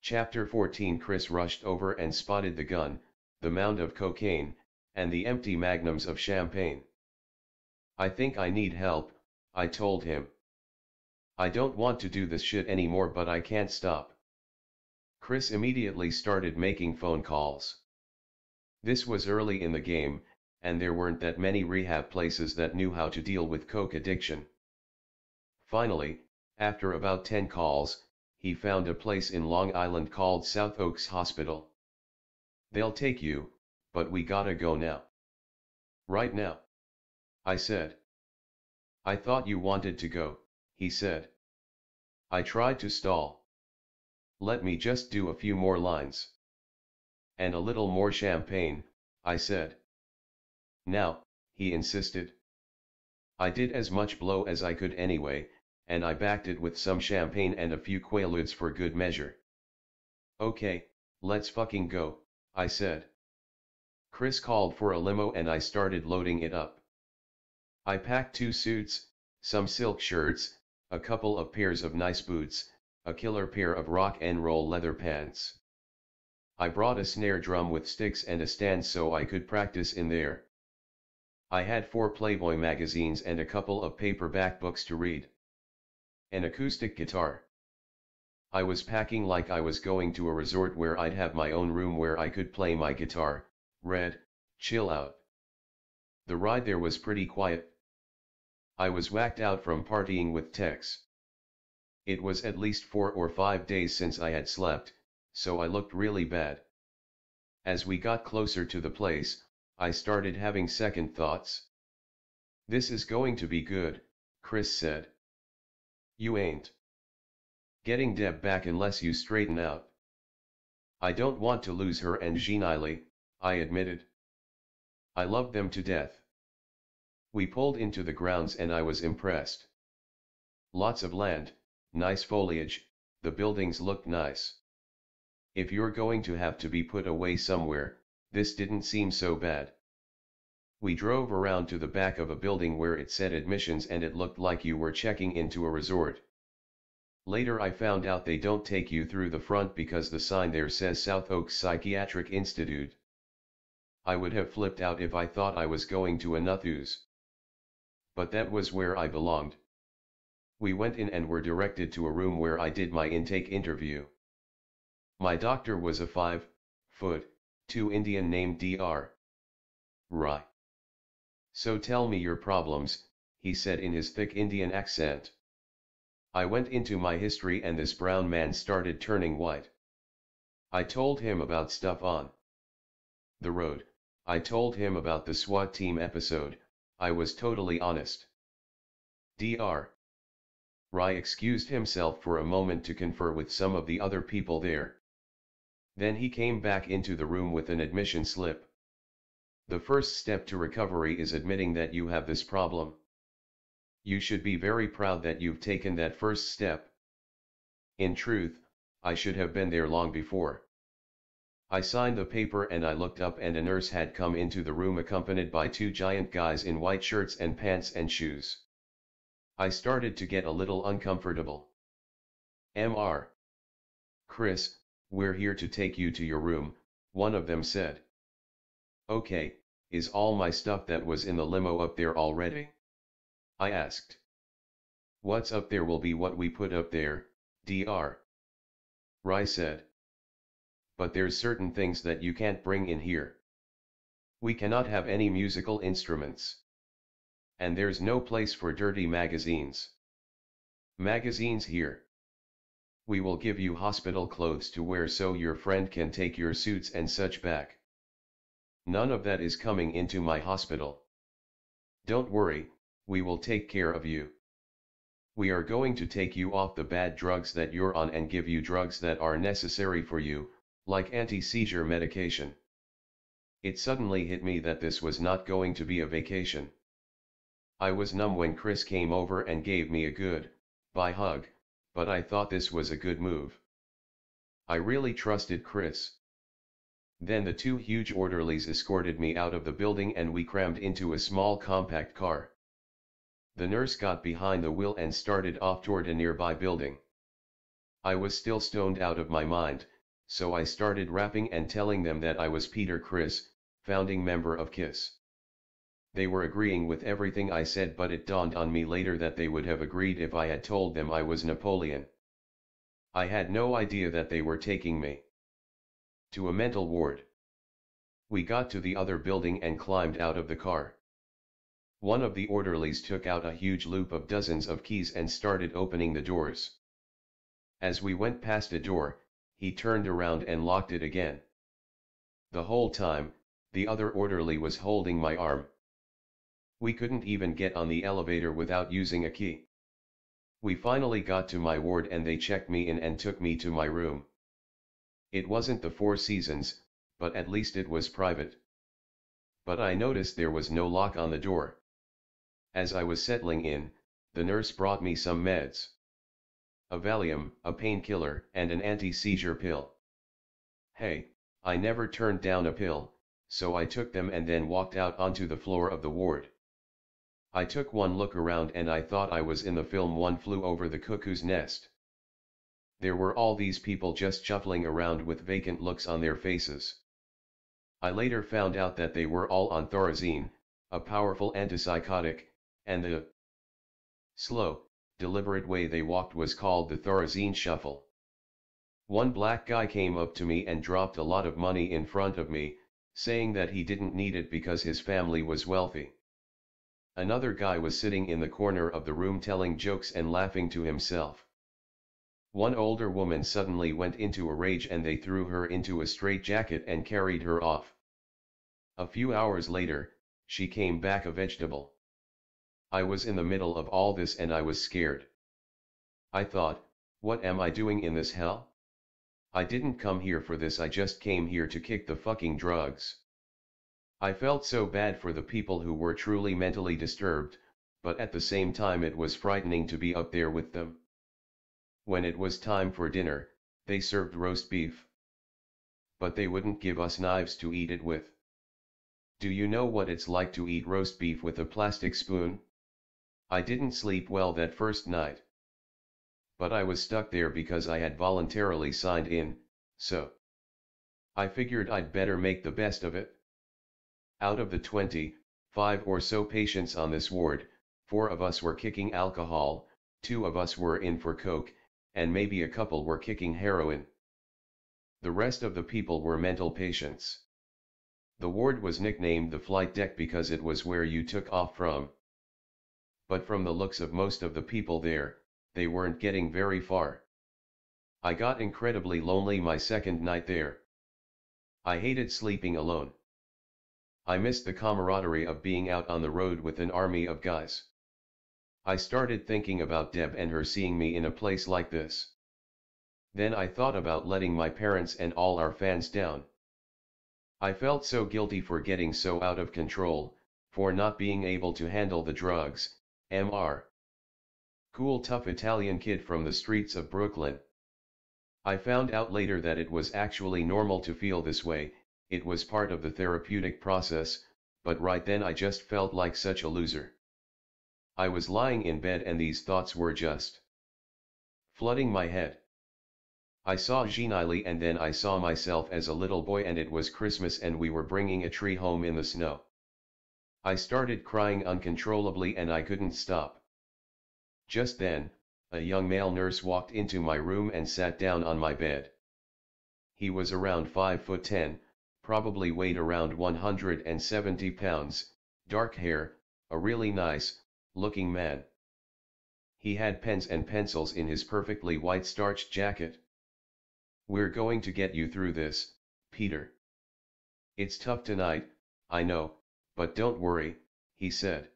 Chapter 14. Criss rushed over and spotted the gun, the mound of cocaine, and the empty magnums of champagne. "I think I need help," I told him. "I don't want to do this shit anymore, but I can't stop." Criss immediately started making phone calls. This was early in the game, and there weren't that many rehab places that knew how to deal with coke addiction. Finally, after about 10 calls, he found a place in Long Island called South Oaks Hospital. "They'll take you, but we gotta go now." "Right now?" I said. "I thought you wanted to go," he said. I tried to stall. "Let me just do a few more lines." "And a little more champagne," I said. "Now," he insisted. I did as much blow as I could anyway, and I backed it with some champagne and a few quaaludes for good measure. "Okay, let's fucking go," I said. Criss called for a limo and I started loading it up. I packed 2 suits, some silk shirts, a couple of pairs of nice boots, a killer pair of rock and roll leather pants. I brought a snare drum with sticks and a stand so I could practice in there. I had 4 Playboy magazines and a couple of paperback books to read. An acoustic guitar. I was packing like I was going to a resort where I'd have my own room where I could play my guitar, read, chill out. The ride there was pretty quiet. I was whacked out from partying with Tex. It was at least 4 or 5 days since I had slept, so I looked really bad. As we got closer to the place, I started having second thoughts. "This is going to be good," Criss said. "You ain't getting Deb back unless you straighten out." "I don't want to lose her and Jeannie," I admitted. "I love them to death." We pulled into the grounds and I was impressed. Lots of land, nice foliage, the buildings looked nice. If you're going to have to be put away somewhere, this didn't seem so bad. We drove around to the back of a building where it said admissions and it looked like you were checking into a resort. Later I found out they don't take you through the front because the sign there says South Oaks Psychiatric Institute. I would have flipped out if I thought I was going to a Nuthus. But that was where I belonged. We went in and were directed to a room where I did my intake interview. My doctor was a 5'2" Indian named Dr. Rai. "So tell me your problems," he said in his thick Indian accent. I went into my history and this brown man started turning white. I told him about stuff on the road, I told him about the SWAT team episode, I was totally honest. Dr. Rai excused himself for a moment to confer with some of the other people there. Then he came back into the room with an admission slip. "The first step to recovery is admitting that you have this problem. You should be very proud that you've taken that first step." In truth, I should have been there long before. I signed the paper and I looked up and a nurse had come into the room accompanied by 2 giant guys in white shirts and pants and shoes. I started to get a little uncomfortable. "Mr. Criss, we're here to take you to your room," one of them said. "Okay, is all my stuff that was in the limo up there already?" I asked. "What's up there will be what we put up there," Dr. Rai said. "But there's certain things that you can't bring in here. We cannot have any musical instruments. And there's no place for dirty magazines. Magazines here. We will give you hospital clothes to wear so your friend can take your suits and such back. None of that is coming into my hospital. Don't worry, we will take care of you. We are going to take you off the bad drugs that you're on and give you drugs that are necessary for you, like anti-seizure medication." It suddenly hit me that this was not going to be a vacation. I was numb when Criss came over and gave me a goodbye hug, but I thought this was a good move. I really trusted Criss. Then the 2 huge orderlies escorted me out of the building and we crammed into a small compact car. The nurse got behind the wheel and started off toward a nearby building. I was still stoned out of my mind, so I started rapping and telling them that I was Peter Criss, founding member of KISS. They were agreeing with everything I said, but it dawned on me later that they would have agreed if I had told them I was Napoleon. I had no idea that they were taking me to a mental ward. We got to the other building and climbed out of the car. One of the orderlies took out a huge loop of dozens of keys and started opening the doors. As we went past a door, he turned around and locked it again. The whole time, the other orderly was holding my arm. We couldn't even get on the elevator without using a key. We finally got to my ward and they checked me in and took me to my room. It wasn't the Four Seasons, but at least it was private. But I noticed there was no lock on the door. As I was settling in, the nurse brought me some meds. A Valium, a painkiller, and an anti-seizure pill. Hey, I never turned down a pill, so I took them and then walked out onto the floor of the ward. I took one look around and I thought I was in the film One Flew Over the Cuckoo's Nest. There were all these people just shuffling around with vacant looks on their faces. I later found out that they were all on Thorazine, a powerful antipsychotic, and the slow, deliberate way they walked was called the Thorazine Shuffle. One black guy came up to me and dropped a lot of money in front of me, saying that he didn't need it because his family was wealthy. Another guy was sitting in the corner of the room telling jokes and laughing to himself. One older woman suddenly went into a rage and they threw her into a straitjacket and carried her off. A few hours later, she came back a vegetable. I was in the middle of all this and I was scared. I thought, what am I doing in this hell? I didn't come here for this, I just came here to kick the fucking drugs. I felt so bad for the people who were truly mentally disturbed, but at the same time it was frightening to be up there with them. When it was time for dinner, they served roast beef. But they wouldn't give us knives to eat it with. Do you know what it's like to eat roast beef with a plastic spoon? I didn't sleep well that first night. But I was stuck there because I had voluntarily signed in, so I figured I'd better make the best of it. Out of the 25 or so patients on this ward, 4 of us were kicking alcohol, 2 of us were in for coke, and maybe a couple were kicking heroin. The rest of the people were mental patients. The ward was nicknamed the flight deck because it was where you took off from. But from the looks of most of the people there, they weren't getting very far. I got incredibly lonely my second night there. I hated sleeping alone. I missed the camaraderie of being out on the road with an army of guys. I started thinking about Deb and her seeing me in a place like this. Then I thought about letting my parents and all our fans down. I felt so guilty for getting so out of control, for not being able to handle the drugs. Mr. Cool tough Italian kid from the streets of Brooklyn. I found out later that it was actually normal to feel this way, it was part of the therapeutic process, but right then I just felt like such a loser. I was lying in bed and these thoughts were just flooding my head. I saw Ginili and then I saw myself as a little boy and it was Christmas and we were bringing a tree home in the snow. I started crying uncontrollably and I couldn't stop. Just then, a young male nurse walked into my room and sat down on my bed. He was around 5'10", probably weighed around 170 pounds, dark hair, a really nice looking man. He had pens and pencils in his perfectly white starched jacket. "We're going to get you through this, Peter. It's tough tonight, I know, but don't worry," he said.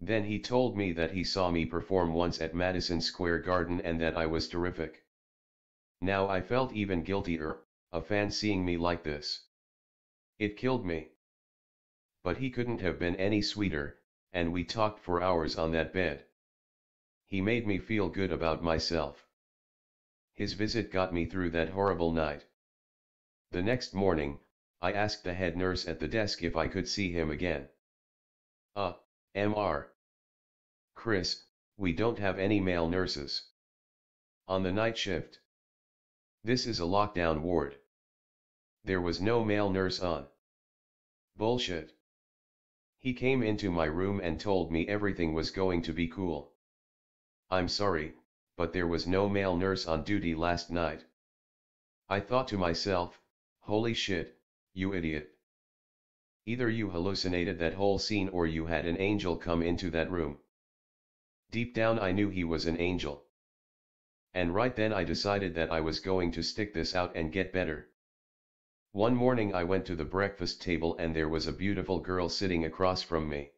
Then he told me that he saw me perform once at Madison Square Garden and that I was terrific. Now I felt even guiltier, a fan seeing me like this. It killed me. But he couldn't have been any sweeter, and we talked for hours on that bed. He made me feel good about myself. His visit got me through that horrible night. The next morning, I asked the head nurse at the desk if I could see him again. Mr. Criss, we don't have any male nurses on the night shift." This is a lockdown ward. There was no male nurse on. Bullshit. He came into my room and told me everything was going to be cool. I'm sorry, but there was no male nurse on duty last night. I thought to myself, holy shit, you idiot. Either you hallucinated that whole scene or you had an angel come into that room. Deep down I knew he was an angel. And right then I decided that I was going to stick this out and get better. One morning I went to the breakfast table and there was a beautiful girl sitting across from me.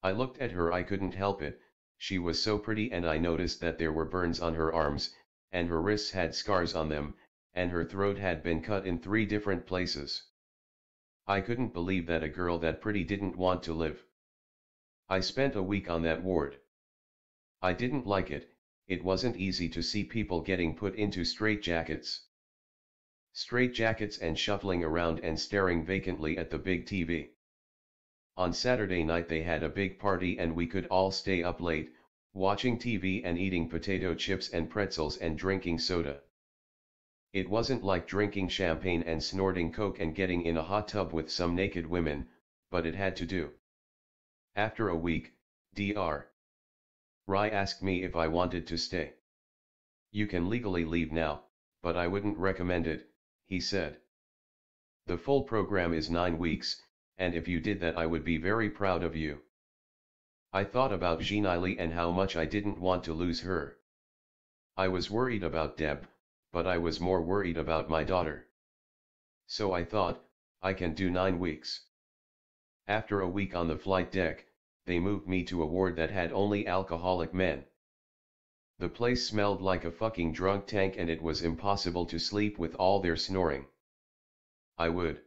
I looked at her, I couldn't help it, she was so pretty, and I noticed that there were burns on her arms, and her wrists had scars on them, and her throat had been cut in 3 different places. I couldn't believe that a girl that pretty didn't want to live. I spent a week on that ward. I didn't like it. It wasn't easy to see people getting put into straitjackets. Straitjackets and shuffling around and staring vacantly at the big TV. On Saturday night they had a big party and we could all stay up late, watching TV and eating potato chips and pretzels and drinking soda. It wasn't like drinking champagne and snorting coke and getting in a hot tub with some naked women, but it had to do. After a week, Dr. Rai asked me if I wanted to stay. You can legally leave now, but I wouldn't recommend it, he said. The full program is 9 weeks, and if you did that I would be very proud of you. I thought about Jinili and how much I didn't want to lose her. I was worried about Deb, but I was more worried about my daughter. So I thought, I can do 9 weeks. After a week on the flight deck, they moved me to a ward that had only alcoholic men. The place smelled like a fucking drunk tank and it was impossible to sleep with all their snoring. I would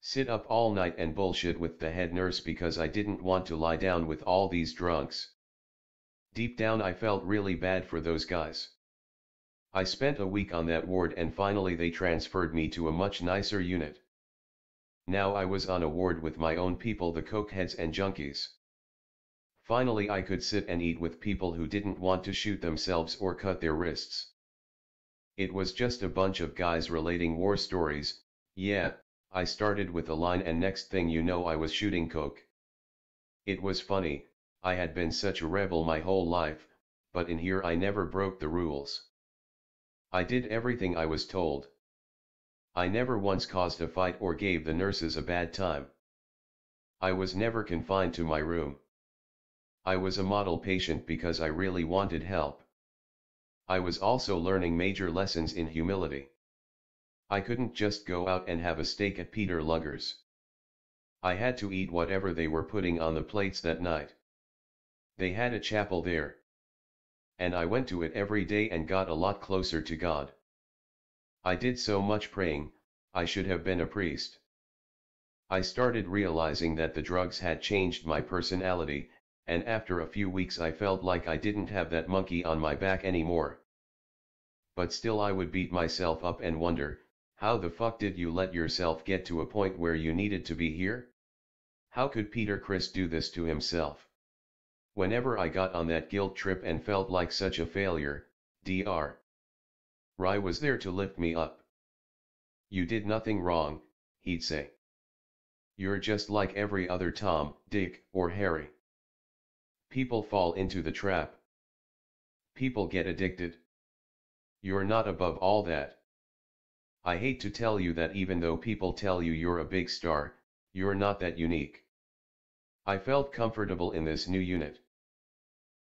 sit up all night and bullshit with the head nurse because I didn't want to lie down with all these drunks. Deep down I felt really bad for those guys. I spent a week on that ward and finally they transferred me to a much nicer unit. Now I was on a ward with my own people, the cokeheads and junkies. Finally I could sit and eat with people who didn't want to shoot themselves or cut their wrists. It was just a bunch of guys relating war stories. Yeah, I started with a line and next thing you know I was shooting coke. It was funny, I had been such a rebel my whole life, but in here I never broke the rules. I did everything I was told. I never once caused a fight or gave the nurses a bad time. I was never confined to my room. I was a model patient because I really wanted help. I was also learning major lessons in humility. I couldn't just go out and have a steak at Peter Luger's. I had to eat whatever they were putting on the plates that night. They had a chapel there. And I went to it every day and got a lot closer to God. I did so much praying, I should have been a priest. I started realizing that the drugs had changed my personality, and after a few weeks I felt like I didn't have that monkey on my back anymore. But still I would beat myself up and wonder, how the fuck did you let yourself get to a point where you needed to be here? How could Criss do this to himself? Whenever I got on that guilt trip and felt like such a failure, Dr. Rai was there to lift me up. You did nothing wrong, he'd say. You're just like every other Tom, Dick, or Harry. People fall into the trap. People get addicted. You're not above all that. I hate to tell you that even though people tell you you're a big star, you're not that unique. I felt comfortable in this new unit.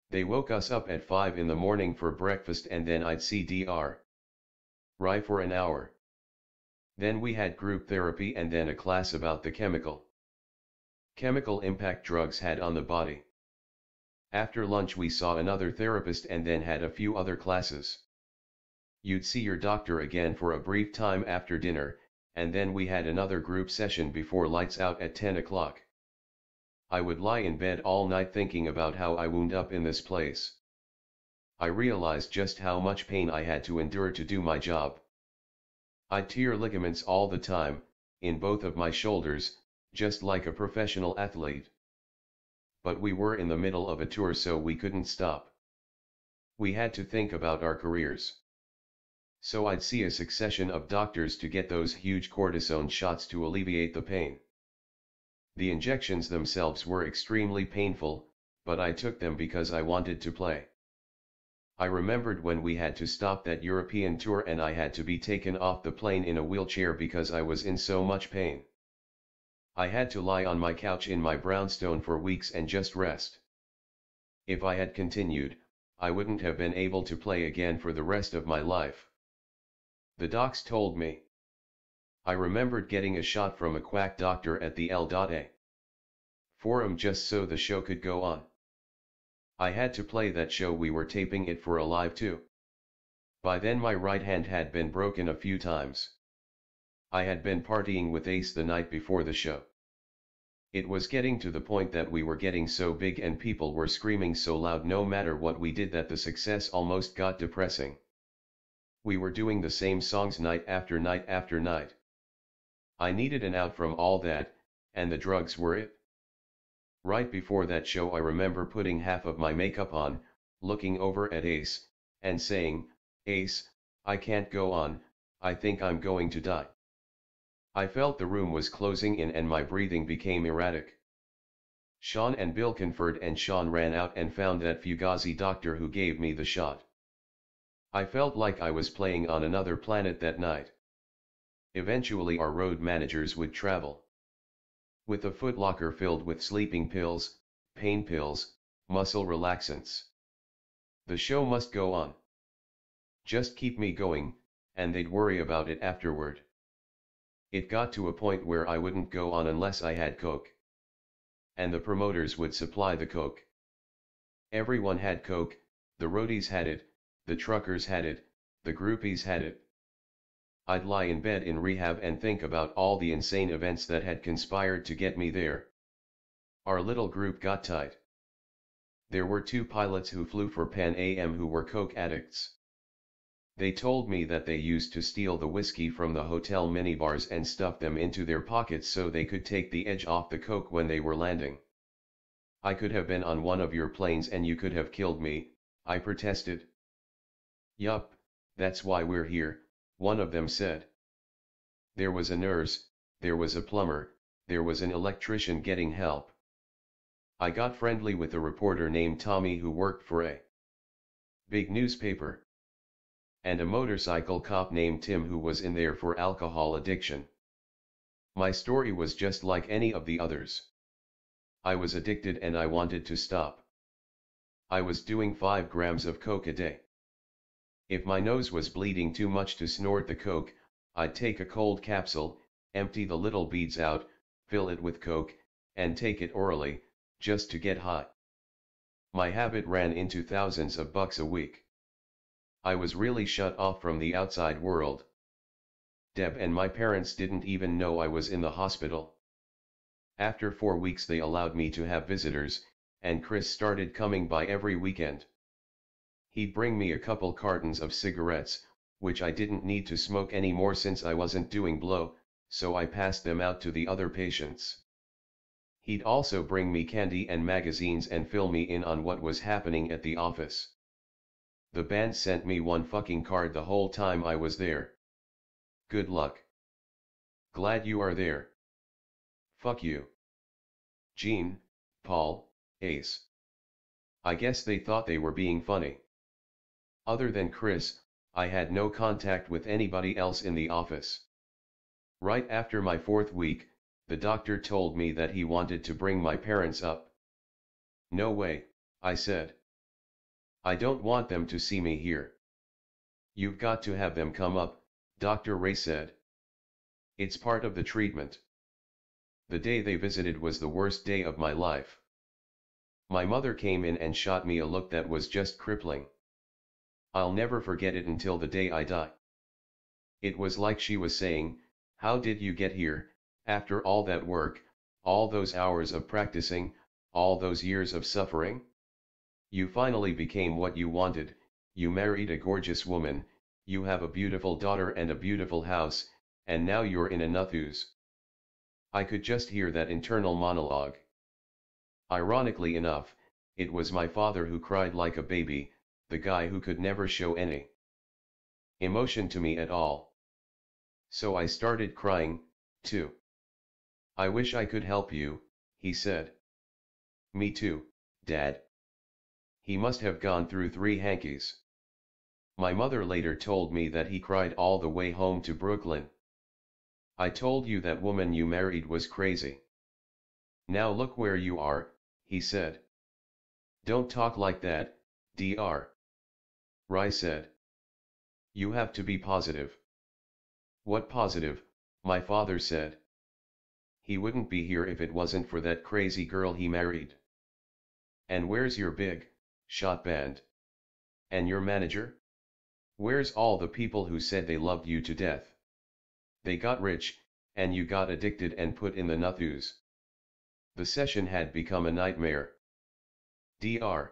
They woke us up at 5 in the morning for breakfast and then I'd see Dr. Rai for an hour. Then we had group therapy and then a class about the chemical impact drugs had on the body. After lunch we saw another therapist and then had a few other classes. You'd see your doctor again for a brief time after dinner, and then we had another group session before lights out at 10 o'clock. I would lie in bed all night thinking about how I wound up in this place. I realized just how much pain I had to endure to do my job. I'd tear ligaments all the time, in both of my shoulders, just like a professional athlete. But we were in the middle of a tour so we couldn't stop. We had to think about our careers. So I'd see a succession of doctors to get those huge cortisone shots to alleviate the pain. The injections themselves were extremely painful, but I took them because I wanted to play. I remembered when we had to stop that European tour and I had to be taken off the plane in a wheelchair because I was in so much pain. I had to lie on my couch in my brownstone for weeks and just rest. If I had continued, I wouldn't have been able to play again for the rest of my life. The docs told me. I remembered getting a shot from a quack doctor at the L.A. Forum just so the show could go on. I had to play that show, we were taping it for a live too. By then my right hand had been broken a few times. I had been partying with Ace the night before the show. It was getting to the point that we were getting so big and people were screaming so loud no matter what we did that the success almost got depressing. We were doing the same songs night after night after night. I needed an out from all that, and the drugs were it. Right before that show I remember putting half of my makeup on, looking over at Ace, and saying, "Ace, I can't go on, I think I'm going to die." I felt the room was closing in and my breathing became erratic. Sean and Bill conferred and Sean ran out and found that Fugazi doctor who gave me the shot. I felt like I was playing on another planet that night. Eventually our road managers would travel. With a footlocker filled with sleeping pills, pain pills, muscle relaxants. The show must go on. Just keep me going, and they'd worry about it afterward. It got to a point where I wouldn't go on unless I had coke. And the promoters would supply the coke. Everyone had coke, the roadies had it, the truckers had it, the groupies had it. I'd lie in bed in rehab and think about all the insane events that had conspired to get me there. Our little group got tight. There were 2 pilots who flew for Pan Am who were coke addicts. They told me that they used to steal the whiskey from the hotel minibars and stuff them into their pockets so they could take the edge off the coke when they were landing. "I could have been on one of your planes and you could have killed me," I protested. "Yup, that's why we're here," one of them said. There was a nurse, there was a plumber, there was an electrician getting help. I got friendly with a reporter named Tommy who worked for a big newspaper. And a motorcycle cop named Tim who was in there for alcohol addiction. My story was just like any of the others. I was addicted and I wanted to stop. I was doing 5 grams of coke a day. If my nose was bleeding too much to snort the coke, I'd take a cold capsule, empty the little beads out, fill it with coke, and take it orally, just to get high. My habit ran into thousands of bucks a week. I was really shut off from the outside world. Deb and my parents didn't even know I was in the hospital. After 4 weeks they allowed me to have visitors, and Criss started coming by every weekend. He'd bring me a couple cartons of cigarettes, which I didn't need to smoke anymore since I wasn't doing blow, so I passed them out to the other patients. He'd also bring me candy and magazines and fill me in on what was happening at the office. The band sent me 1 fucking card the whole time I was there. "Good luck. Glad you are there. Fuck you. Gene, Paul, Ace." I guess they thought they were being funny. Other than Criss, I had no contact with anybody else in the office. Right after my 4th week, the doctor told me that he wanted to bring my parents up. "No way," I said. "I don't want them to see me here." "You've got to have them come up," Dr. Ray said. "It's part of the treatment." The day they visited was the worst day of my life. My mother came in and shot me a look that was just crippling. I'll never forget it until the day I die. It was like she was saying, "How did you get here, after all that work, all those hours of practicing, all those years of suffering? You finally became what you wanted, you married a gorgeous woman, you have a beautiful daughter and a beautiful house, and now you're in a nothus." I could just hear that internal monologue. Ironically enough, it was my father who cried like a baby, the guy who could never show any emotion to me at all. So I started crying, too. I wish I could help you, he said. Me too, Dad. He must have gone through 3 hankies. My mother later told me that he cried all the way home to Brooklyn. I told you that woman you married was crazy. Now look where you are, he said. Don't talk like that, Dr. Rai said. You have to be positive. What positive, my father said. He wouldn't be here if it wasn't for that crazy girl he married. And where's your big shot band? And your manager? Where's all the people who said they loved you to death? They got rich, and you got addicted and put in the nuthus. The session had become a nightmare. Dr.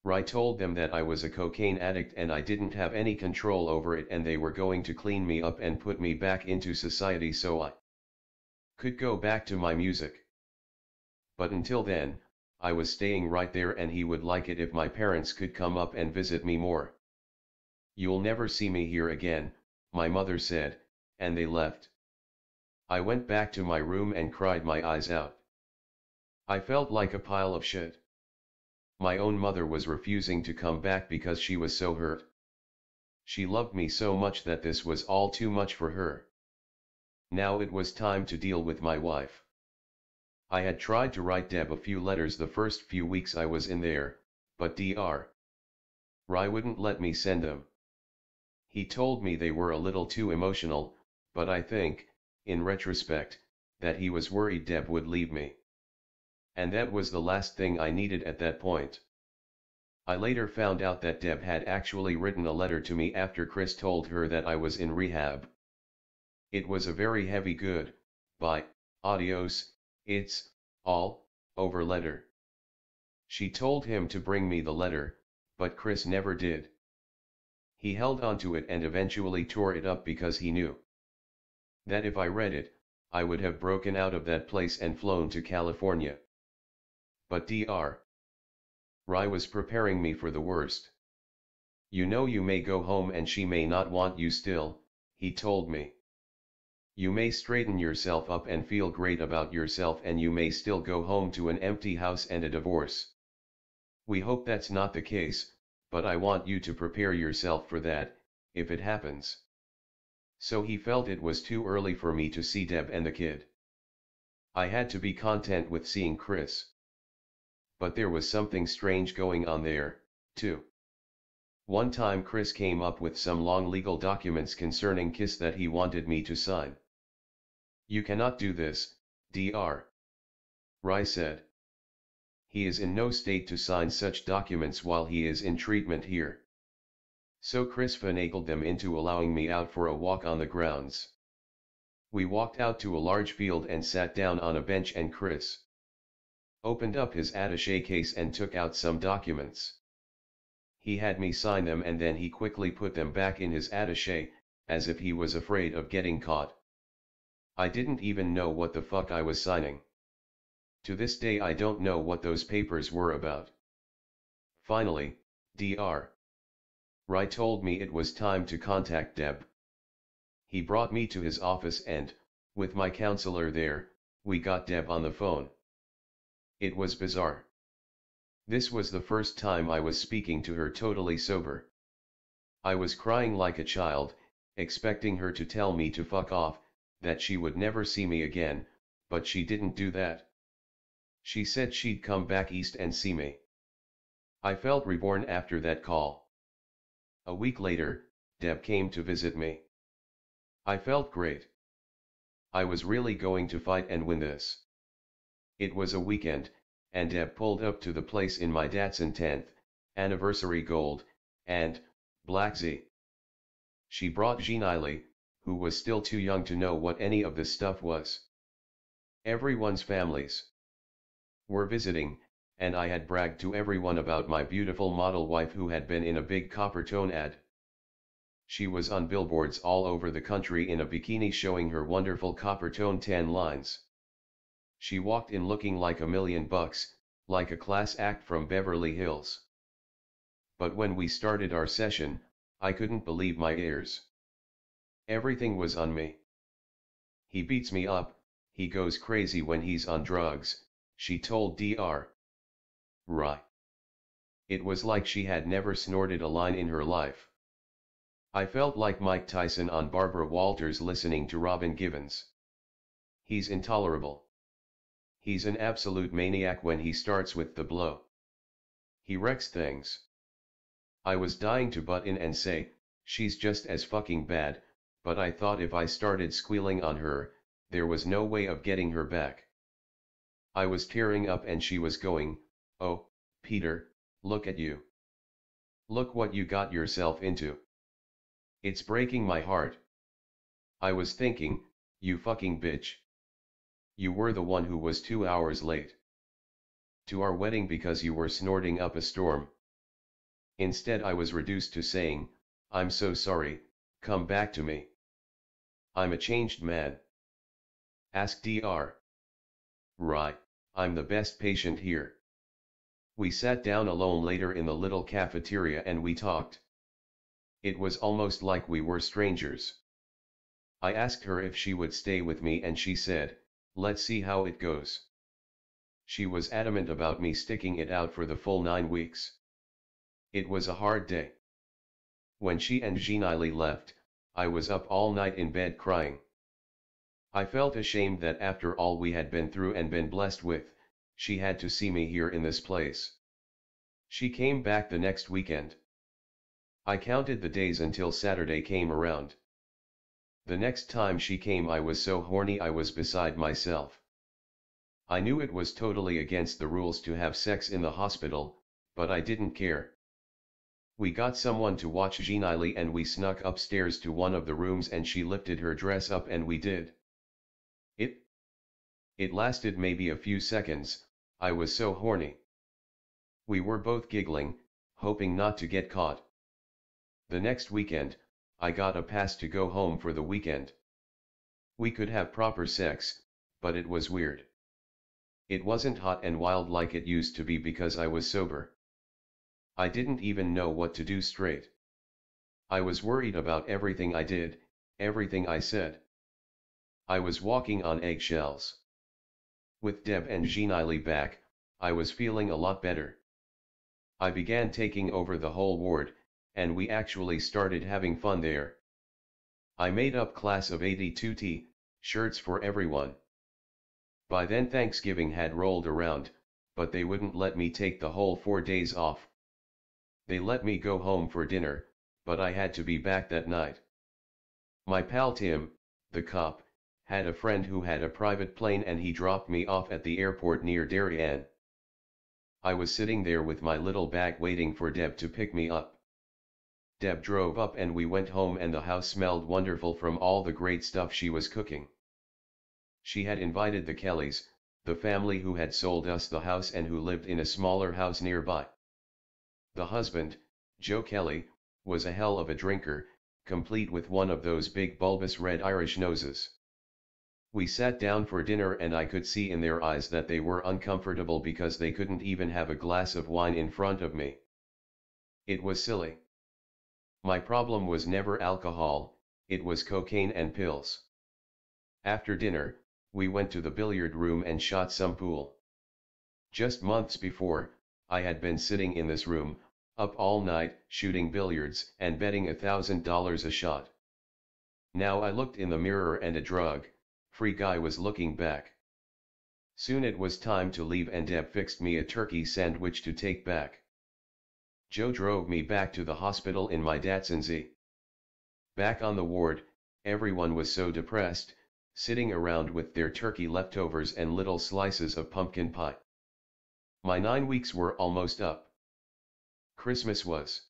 Rai told them that I was a cocaine addict and I didn't have any control over it, and they were going to clean me up and put me back into society so I could go back to my music. But until then, I was staying right there, and he would like it if my parents could come up and visit me more. You'll never see me here again, my mother said, and they left. I went back to my room and cried my eyes out. I felt like a pile of shit. My own mother was refusing to come back because she was so hurt. She loved me so much that this was all too much for her. Now it was time to deal with my wife. I had tried to write Deb a few letters the first few weeks I was in there, but Dr. Rai wouldn't let me send them. He told me they were a little too emotional, but I think, in retrospect, that he was worried Deb would leave me. And that was the last thing I needed at that point. I later found out that Deb had actually written a letter to me after Criss told her that I was in rehab. It was a very heavy goodbye, adios, it's all over letter. She told him to bring me the letter, but Criss never did. He held onto it and eventually tore it up because he knew that if I read it, I would have broken out of that place and flown to California. But Dr. Rai was preparing me for the worst. You know, you may go home and she may not want you still, he told me. You may straighten yourself up and feel great about yourself, and you may still go home to an empty house and a divorce. We hope that's not the case, but I want you to prepare yourself for that, if it happens. So he felt it was too early for me to see Deb and the kid. I had to be content with seeing Criss. But there was something strange going on there, too. One time Criss came up with some long legal documents concerning Kiss that he wanted me to sign. You cannot do this, Dr. Rai said. He is in no state to sign such documents while he is in treatment here. So Criss finagled them into allowing me out for a walk on the grounds. We walked out to a large field and sat down on a bench, and Criss opened up his attaché case and took out some documents. He had me sign them, and then he quickly put them back in his attaché, as if he was afraid of getting caught. I didn't even know what the fuck I was signing. To this day I don't know what those papers were about. Finally, Dr. Rai told me it was time to contact Deb. He brought me to his office and, with my counselor there, we got Deb on the phone. It was bizarre. This was the first time I was speaking to her totally sober. I was crying like a child, expecting her to tell me to fuck off, that she would never see me again, but she didn't do that. She said she'd come back east and see me. I felt reborn after that call. A week later, Deb came to visit me. I felt great. I was really going to fight and win this. It was a weekend, and Deb pulled up to the place in my Datsun 10th anniversary gold and black Z. She brought Jeannie, who was still too young to know what any of this stuff was. Everyone's families were visiting, and I had bragged to everyone about my beautiful model wife who had been in a big Coppertone ad. She was on billboards all over the country in a bikini showing her wonderful Coppertone tan lines. She walked in looking like $1 million, like a class act from Beverly Hills. But when we started our session, I couldn't believe my ears. Everything was on me. He beats me up, he goes crazy when he's on drugs, she told Dr. Right. It was like she had never snorted a line in her life. I felt like Mike Tyson on Barbara Walters listening to Robin Givens. He's intolerable. He's an absolute maniac when he starts with the blow. He wrecks things. I was dying to butt in and say, she's just as fucking bad, but I thought if I started squealing on her, there was no way of getting her back. I was tearing up and she was going, oh, Peter, look at you. Look what you got yourself into. It's breaking my heart. I was thinking, you fucking bitch. You were the one who was 2 hours late to our wedding because you were snorting up a storm. Instead I was reduced to saying, I'm so sorry, come back to me. I'm a changed man. Ask Dr. Right, I'm the best patient here. We sat down alone later in the little cafeteria and we talked. It was almost like we were strangers. I asked her if she would stay with me and she said, let's see how it goes. She was adamant about me sticking it out for the full 9 weeks. It was a hard day. When she and Ginali left, I was up all night in bed crying. I felt ashamed that after all we had been through and been blessed with, she had to see me here in this place. She came back the next weekend. I counted the days until Saturday came around. The next time she came I was so horny I was beside myself. I knew it was totally against the rules to have sex in the hospital, but I didn't care. We got someone to watch Ginali and we snuck upstairs to one of the rooms and she lifted her dress up and we did. It lasted maybe a few seconds, I was so horny. We were both giggling, hoping not to get caught. The next weekend, I got a pass to go home for the weekend. We could have proper sex, but it was weird. It wasn't hot and wild like it used to be because I was sober. I didn't even know what to do straight. I was worried about everything I did, everything I said. I was walking on eggshells. With Deb and Ginali back, I was feeling a lot better. I began taking over the whole ward, and we actually started having fun there. I made up class of 82 t-shirts for everyone. By then Thanksgiving had rolled around, but they wouldn't let me take the whole 4 days off. They let me go home for dinner, but I had to be back that night. My pal Tim, the cop, had a friend who had a private plane and he dropped me off at the airport near Darien. I was sitting there with my little bag waiting for Deb to pick me up. Deb drove up and we went home and the house smelled wonderful from all the great stuff she was cooking. She had invited the Kellys, the family who had sold us the house and who lived in a smaller house nearby. The husband, Joe Kelly, was a hell of a drinker, complete with one of those big bulbous red Irish noses. We sat down for dinner and I could see in their eyes that they were uncomfortable because they couldn't even have a glass of wine in front of me. It was silly. My problem was never alcohol, it was cocaine and pills. After dinner, we went to the billiard room and shot some pool. Just months before, I had been sitting in this room, up all night, shooting billiards and betting $1,000 a shot. Now I looked in the mirror and a drug-free guy was looking back. Soon it was time to leave and Deb fixed me a turkey sandwich to take back. Joe drove me back to the hospital in my Datsun Z. Back on the ward, everyone was so depressed, sitting around with their turkey leftovers and little slices of pumpkin pie. My 9 weeks were almost up. Christmas was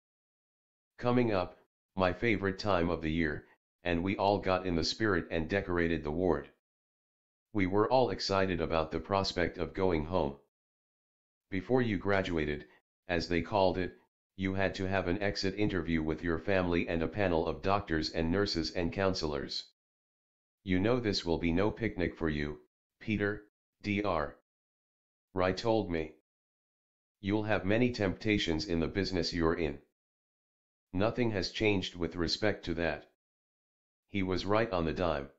coming up, my favorite time of the year, and we all got in the spirit and decorated the ward. We were all excited about the prospect of going home. Before you graduated, as they called it, you had to have an exit interview with your family and a panel of doctors and nurses and counselors. You know this will be no picnic for you, Peter, Dr. Wright told me. You'll have many temptations in the business you're in. Nothing has changed with respect to that. He was right on the dime.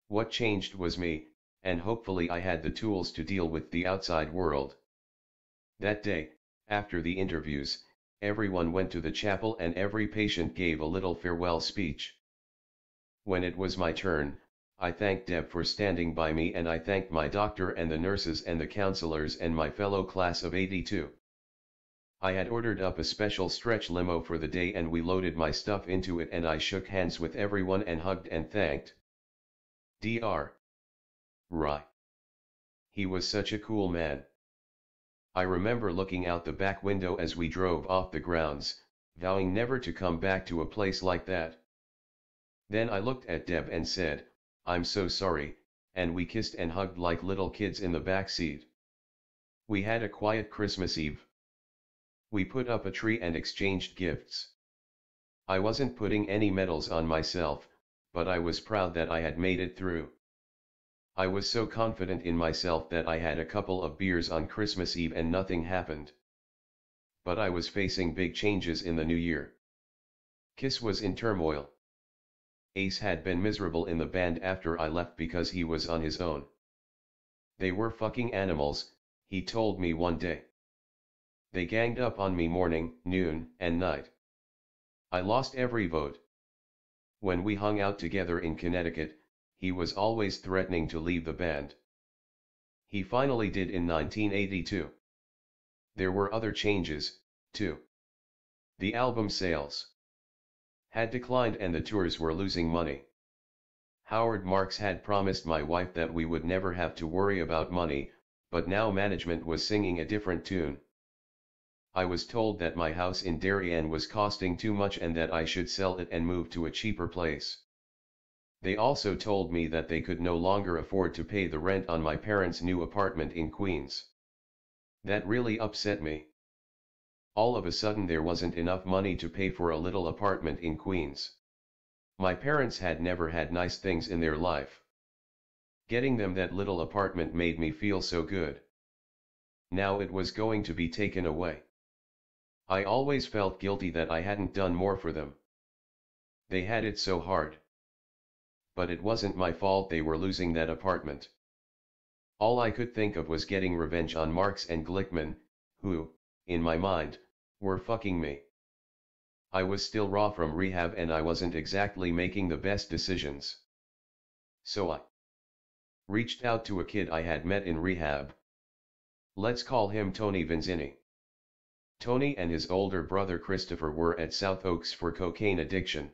What changed was me, and hopefully I had the tools to deal with the outside world. That day, after the interviews, everyone went to the chapel and every patient gave a little farewell speech. When it was my turn, I thanked Deb for standing by me, and I thanked my doctor and the nurses and the counselors and my fellow class of 82. I had ordered up a special stretch limo for the day and we loaded my stuff into it, and I shook hands with everyone and hugged and thanked Dr. Rye. He was such a cool man. I remember looking out the back window as we drove off the grounds, vowing never to come back to a place like that. Then I looked at Deb and said, "I'm so sorry," and we kissed and hugged like little kids in the back seat. We had a quiet Christmas Eve. We put up a tree and exchanged gifts. I wasn't putting any medals on myself, but I was proud that I had made it through. I was so confident in myself that I had a couple of beers on Christmas Eve and nothing happened. But I was facing big changes in the new year. Criss was in turmoil. Ace had been miserable in the band after I left because he was on his own. They were fucking animals, he told me one day. They ganged up on me morning, noon, and night. I lost every vote. When we hung out together in Connecticut, he was always threatening to leave the band. He finally did in 1982. There were other changes, too. The album sales had declined and the tours were losing money. Howard Marks had promised my wife that we would never have to worry about money, but now management was singing a different tune. I was told that my house in Darien was costing too much and that I should sell it and move to a cheaper place. They also told me that they could no longer afford to pay the rent on my parents' new apartment in Queens. That really upset me. All of a sudden there wasn't enough money to pay for a little apartment in Queens. My parents had never had nice things in their life. Getting them that little apartment made me feel so good. Now it was going to be taken away. I always felt guilty that I hadn't done more for them. They had it so hard. But it wasn't my fault they were losing that apartment. All I could think of was getting revenge on Marks and Glickman, who, in my mind, were fucking me. I was still raw from rehab and I wasn't exactly making the best decisions. So I reached out to a kid I had met in rehab. Let's call him Tony Vinzini. Tony and his older brother Christopher were at South Oaks for cocaine addiction.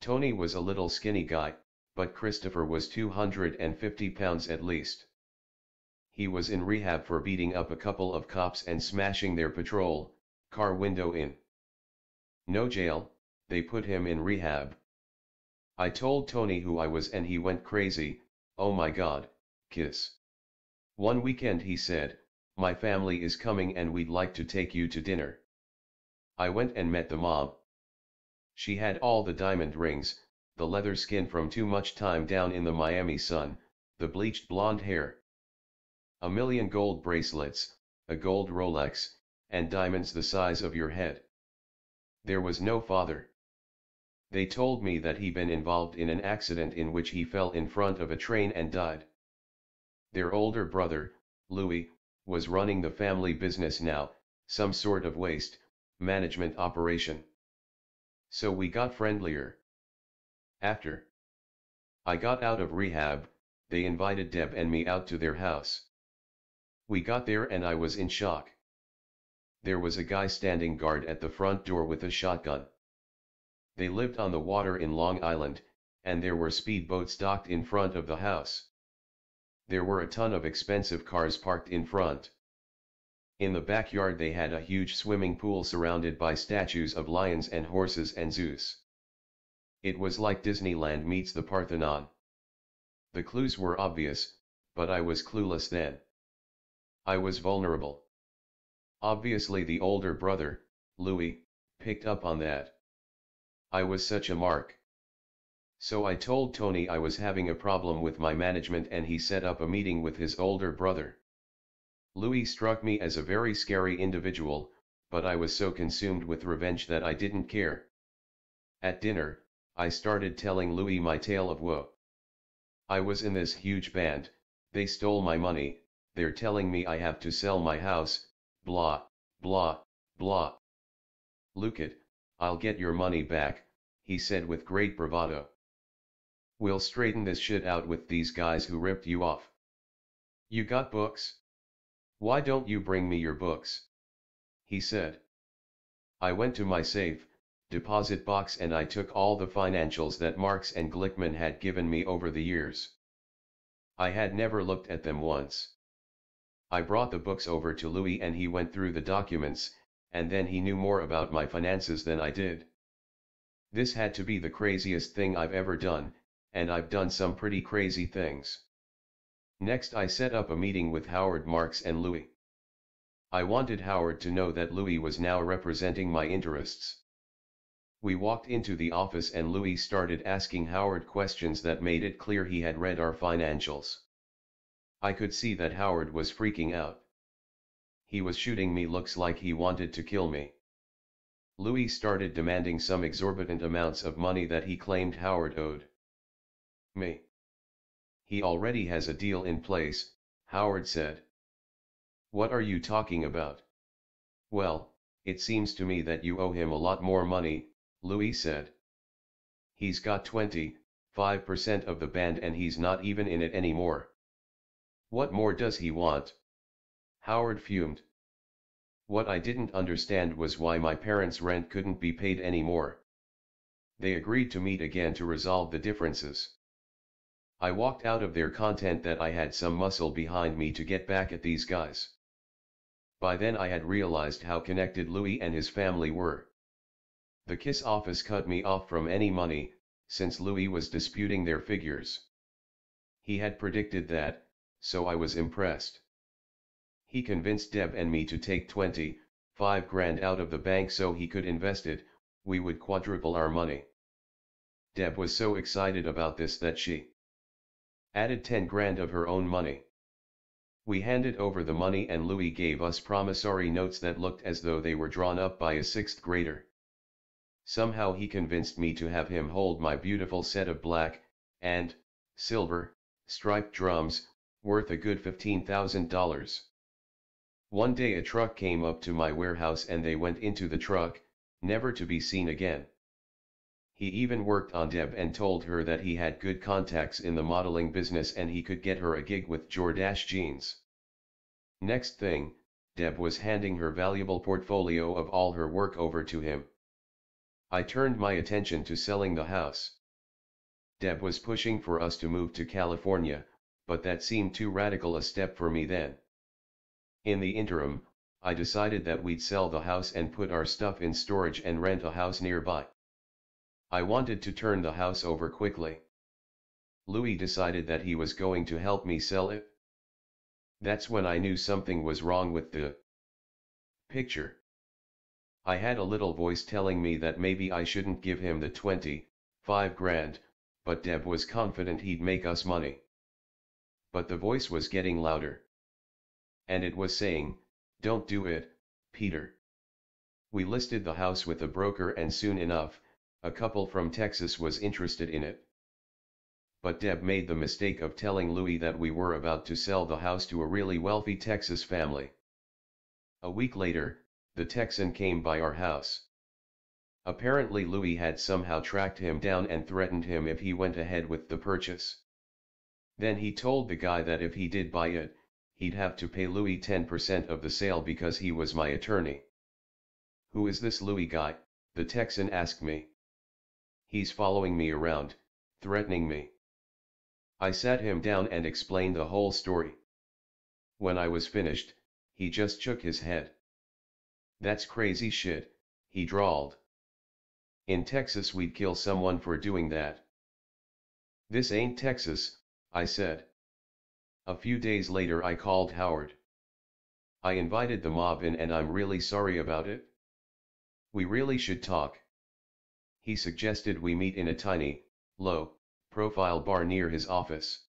Tony was a little skinny guy, but Christopher was 250 pounds at least. He was in rehab for beating up a couple of cops and smashing their patrol car window in. No jail, they put him in rehab. I told Tony who I was and he went crazy. "Oh my God, Criss. One weekend," he said, "my family is coming and we'd like to take you to dinner." I went and met the mom. She had all the diamond rings, the leather skin from too much time down in the Miami sun, the bleached blonde hair. A million gold bracelets, a gold Rolex, and diamonds the size of your head. There was no father. They told me that he'd been involved in an accident in which he fell in front of a train and died. Their older brother, Louis, was running the family business now, some sort of waste management operation. So we got friendlier. After I got out of rehab, they invited Deb and me out to their house. We got there and I was in shock. There was a guy standing guard at the front door with a shotgun. They lived on the water in Long Island, and there were speedboats docked in front of the house. There were a ton of expensive cars parked in front. In the backyard they had a huge swimming pool surrounded by statues of lions and horses and Zeus. It was like Disneyland meets the Parthenon. The clues were obvious, but I was clueless then. I was vulnerable. Obviously the older brother, Louis, picked up on that. I was such a mark. So I told Tony I was having a problem with my management and he set up a meeting with his older brother. Louis struck me as a very scary individual, but I was so consumed with revenge that I didn't care. At dinner, I started telling Louis my tale of woe. I was in this huge band, they stole my money, they're telling me I have to sell my house, blah, blah, blah. Look it, I'll get your money back, he said with great bravado. We'll straighten this shit out with these guys who ripped you off. You got books? Why don't you bring me your books? He said. I went to my safe deposit box and I took all the financials that Marx and Glickman had given me over the years. I had never looked at them once. I brought the books over to Louis and he went through the documents, and then he knew more about my finances than I did. This had to be the craziest thing I've ever done, and I've done some pretty crazy things. Next I set up a meeting with Howard Marks and Louis. I wanted Howard to know that Louis was now representing my interests. We walked into the office and Louis started asking Howard questions that made it clear he had read our financials. I could see that Howard was freaking out. He was shooting me looks like he wanted to kill me. Louis started demanding some exorbitant amounts of money that he claimed Howard owed me. He already has a deal in place, Howard said. What are you talking about? Well, it seems to me that you owe him a lot more money, Louis said. He's got 25% of the band and he's not even in it anymore. What more does he want? Howard fumed. What I didn't understand was why my parents' rent couldn't be paid anymore. They agreed to meet again to resolve the differences. I walked out of their content that I had some muscle behind me to get back at these guys. By then I had realized how connected Louis and his family were. The Kiss office cut me off from any money, since Louis was disputing their figures. He had predicted that, so I was impressed. He convinced Deb and me to take 25 grand out of the bank so he could invest it, we would quadruple our money. Deb was so excited about this that she added 10 grand of her own money. We handed over the money and Louis gave us promissory notes that looked as though they were drawn up by a 6th grader. Somehow he convinced me to have him hold my beautiful set of black and silver striped drums, worth a good $15,000. One day a truck came up to my warehouse and they went into the truck, never to be seen again. He even worked on Deb and told her that he had good contacts in the modeling business and he could get her a gig with Jordache jeans. Next thing, Deb was handing her valuable portfolio of all her work over to him. I turned my attention to selling the house. Deb was pushing for us to move to California, but that seemed too radical a step for me then. In the interim, I decided that we'd sell the house and put our stuff in storage and rent a house nearby. I wanted to turn the house over quickly. Louis decided that he was going to help me sell it. That's when I knew something was wrong with the picture. I had a little voice telling me that maybe I shouldn't give him the 25 grand, but Deb was confident he'd make us money. But the voice was getting louder. And it was saying, "Don't do it, Peter." We listed the house with a broker and soon enough, a couple from Texas was interested in it. But Deb made the mistake of telling Louis that we were about to sell the house to a really wealthy Texas family. A week later, the Texan came by our house. Apparently Louis had somehow tracked him down and threatened him if he went ahead with the purchase. Then he told the guy that if he did buy it, he'd have to pay Louis 10% of the sale because he was my attorney. "Who is this Louis guy?" the Texan asked me. "He's following me around, threatening me." I sat him down and explained the whole story. When I was finished, he just shook his head. "That's crazy shit," he drawled. "In Texas we'd kill someone for doing that." "This ain't Texas," I said. A few days later I called Howard. "I invited the mob in and I'm really sorry about it. We really should talk." He suggested we meet in a tiny, low-profile bar near his office.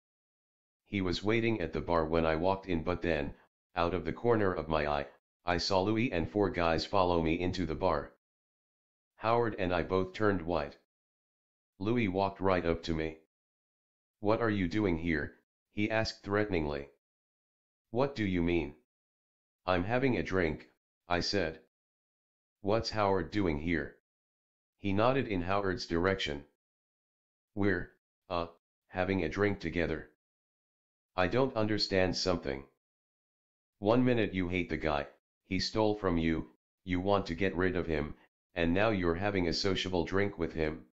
He was waiting at the bar when I walked in, but then, out of the corner of my eye, I saw Louis and 4 guys follow me into the bar. Howard and I both turned white. Louis walked right up to me. "What are you doing here?" he asked threateningly. "What do you mean?" "I'm having a drink," I said. "What's Howard doing here?" He nodded in Howard's direction. "We're, having a drink together." "I don't understand something. One minute you hate the guy, he stole from you, you want to get rid of him, and now you're having a sociable drink with him.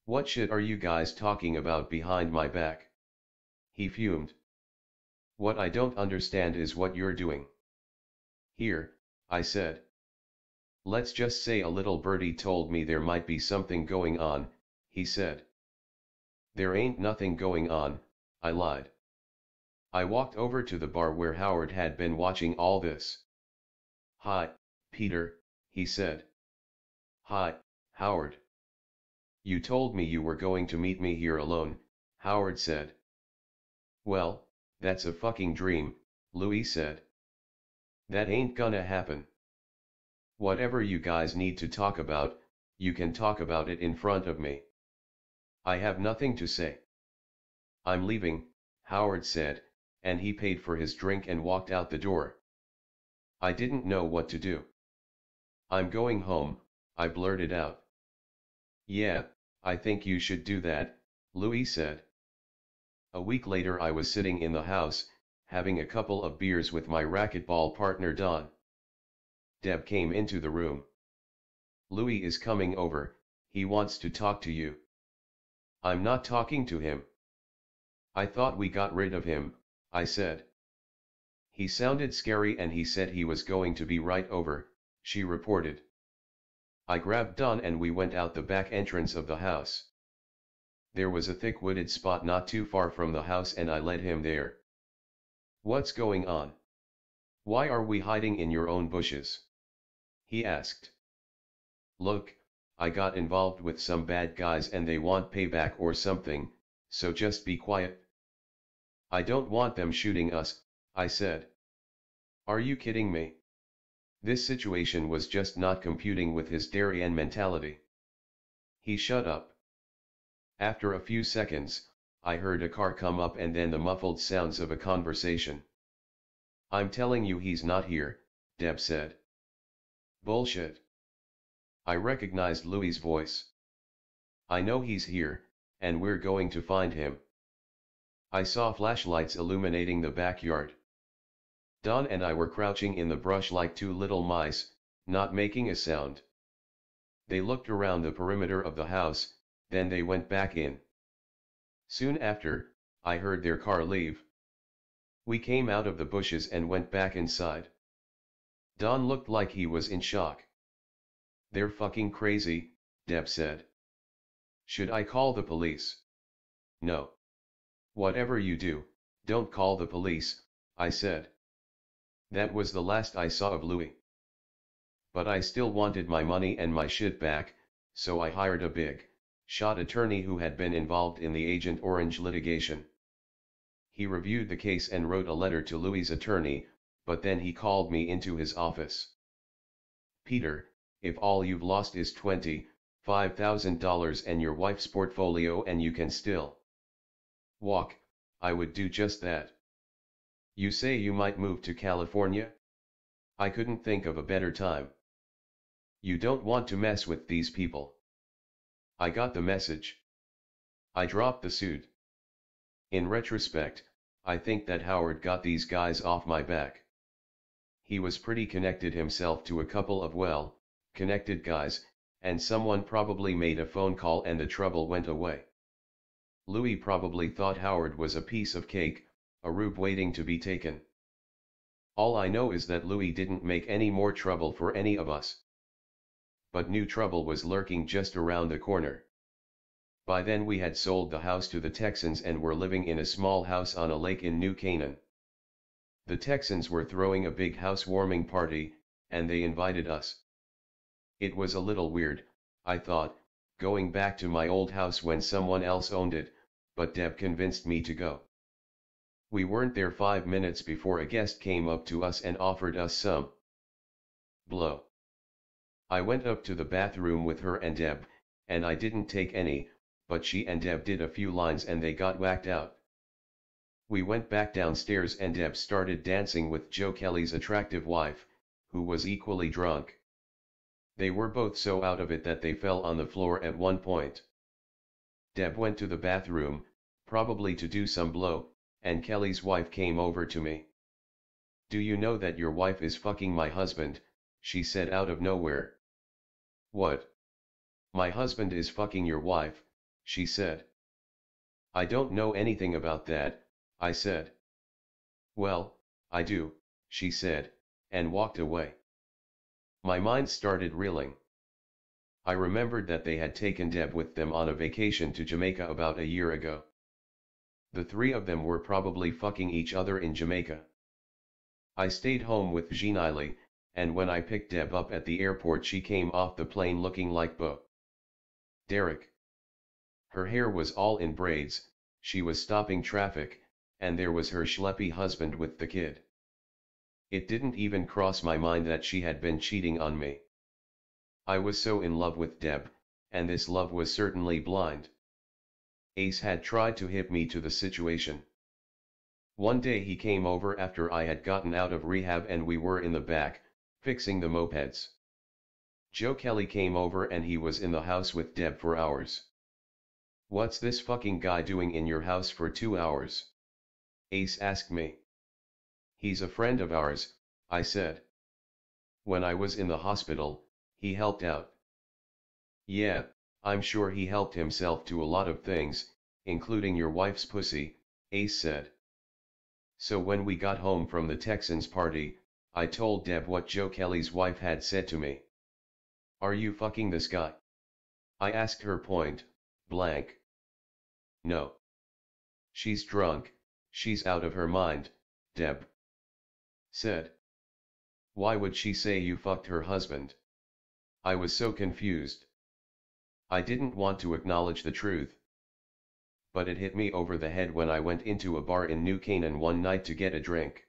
What shit are you guys talking about behind my back?" He fumed. "What I don't understand is what you're doing." "Here," I said. "Let's just say a little birdie told me there might be something going on," he said. "There ain't nothing going on," I lied. I walked over to the bar where Howard had been watching all this. "Hi, Peter," he said. "Hi, Howard." "You told me you were going to meet me here alone," Howard said. "Well, that's a fucking dream," Louis said. "That ain't gonna happen. Whatever you guys need to talk about, you can talk about it in front of me. I have nothing to say." "I'm leaving," Howard said, and he paid for his drink and walked out the door. I didn't know what to do. "I'm going home," I blurted out. "Yeah, I think you should do that," Louis said. A week later I was sitting in the house, having a couple of beers with my racquetball partner Don. Deb came into the room. "Louis is coming over, he wants to talk to you." "I'm not talking to him." "I thought we got rid of him," I said. "He sounded scary and he said he was going to be right over," she reported. I grabbed Don and we went out the back entrance of the house. There was a thick wooded spot not too far from the house and I led him there. "What's going on? Why are we hiding in your own bushes?" he asked. "Look, I got involved with some bad guys and they want payback or something, so just be quiet." "I don't want them shooting us," I said. "Are you kidding me?" This situation was just not computing with his Darien mentality. He shut up. After a few seconds, I heard a car come up and then the muffled sounds of a conversation. "I'm telling you he's not here," Deb said. "Bullshit." I recognized Louis's voice. "I know he's here, and we're going to find him." I saw flashlights illuminating the backyard. Don and I were crouching in the brush like 2 little mice, not making a sound. They looked around the perimeter of the house, then they went back in. Soon after, I heard their car leave. We came out of the bushes and went back inside. Don looked like he was in shock. "They're fucking crazy," Deb said. "Should I call the police?" "No. Whatever you do, don't call the police," I said. That was the last I saw of Louis. But I still wanted my money and my shit back, so I hired a big shot attorney who had been involved in the Agent Orange litigation. He reviewed the case and wrote a letter to Louis's attorney, but then he called me into his office. "Peter, if all you've lost is $25,000 and your wife's portfolio and you can still walk, I would do just that. You say you might move to California? I couldn't think of a better time. You don't want to mess with these people." I got the message. I dropped the suit. In retrospect, I think that Howard got these guys off my back. He was pretty connected himself to a couple of connected guys, and someone probably made a phone call and the trouble went away. Louis probably thought Howard was a piece of cake, a rube waiting to be taken. All I know is that Louis didn't make any more trouble for any of us. But new trouble was lurking just around the corner. By then we had sold the house to the Texans and were living in a small house on a lake in New Canaan. The Texans were throwing a big housewarming party, and they invited us. It was a little weird, I thought, going back to my old house when someone else owned it, but Deb convinced me to go. We weren't there 5 minutes before a guest came up to us and offered us some blow. I went up to the bathroom with her and Deb, and I didn't take any, but she and Deb did a few lines and they got whacked out. We went back downstairs and Deb started dancing with Joe Kelly's attractive wife, who was equally drunk. They were both so out of it that they fell on the floor at one point. Deb went to the bathroom, probably to do some blow, and Kelly's wife came over to me. "Do you know that your wife is fucking my husband?" she said out of nowhere. "What? My husband is fucking your wife," she said. "I don't know anything about that," I said. "Well, I do," she said, and walked away. My mind started reeling. I remembered that they had taken Deb with them on a vacation to Jamaica about a year ago. The three of them were probably fucking each other in Jamaica. I stayed home with Jeannie, and when I picked Deb up at the airport she came off the plane looking like Bo Derek. Her hair was all in braids, she was stopping traffic, and there was her schleppy husband with the kid. It didn't even cross my mind that she had been cheating on me. I was so in love with Deb, and this love was certainly blind. Ace had tried to hip me to the situation. One day he came over after I had gotten out of rehab and we were in the back, fixing the mopeds. Joe Kelly came over and he was in the house with Deb for hours. "What's this fucking guy doing in your house for 2 hours?" Ace asked me. "He's a friend of ours," I said. "When I was in the hospital, he helped out." "Yeah, I'm sure he helped himself to a lot of things, including your wife's pussy," Ace said. So when we got home from the Texans party, I told Deb what Joe Kelly's wife had said to me. "Are you fucking this guy?" I asked her point blank. "No. She's drunk, she's out of her mind," Deb said. "Why would she say you fucked her husband?" I was so confused. I didn't want to acknowledge the truth. But it hit me over the head when I went into a bar in New Canaan one night to get a drink.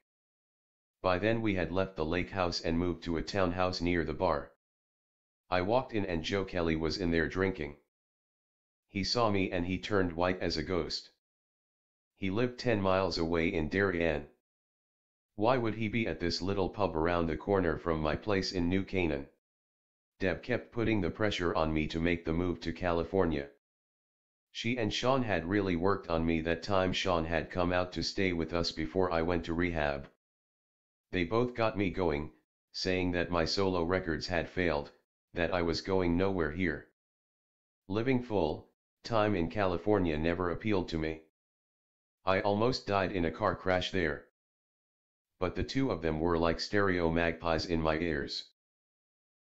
By then we had left the lake house and moved to a townhouse near the bar. I walked in and Joe Kelly was in there drinking. He saw me and he turned white as a ghost. He lived 10 miles away in Darien. Why would he be at this little pub around the corner from my place in New Canaan? Deb kept putting the pressure on me to make the move to California. She and Sean had really worked on me that time. Sean had come out to stay with us before I went to rehab. They both got me going, saying that my solo records had failed, that I was going nowhere here. Living full time in California never appealed to me. I almost died in a car crash there. But the two of them were like stereo magpies in my ears.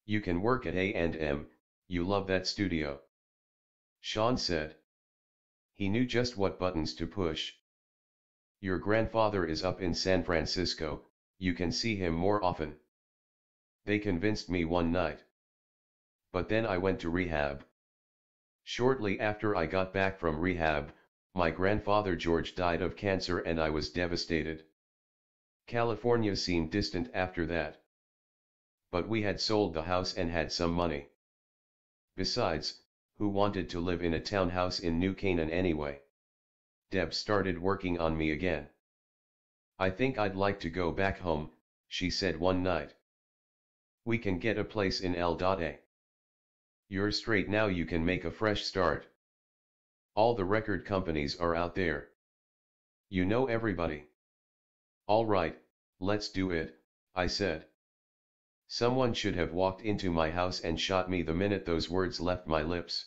"You can work at A&M, you love that studio," Sean said. He knew just what buttons to push. "Your grandfather is up in San Francisco, you can see him more often." They convinced me one night. But then I went to rehab. Shortly after I got back from rehab, my grandfather George died of cancer and I was devastated. California seemed distant after that. But we had sold the house and had some money. Besides, who wanted to live in a townhouse in New Canaan anyway? Deb started working on me again. "I think I'd like to go back home," she said one night. "We can get a place in El-Dade. You're straight now, you can make a fresh start. All the record companies are out there. You know everybody." "All right, let's do it," I said. Someone should have walked into my house and shot me the minute those words left my lips.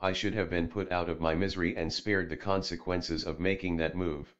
I should have been put out of my misery and spared the consequences of making that move.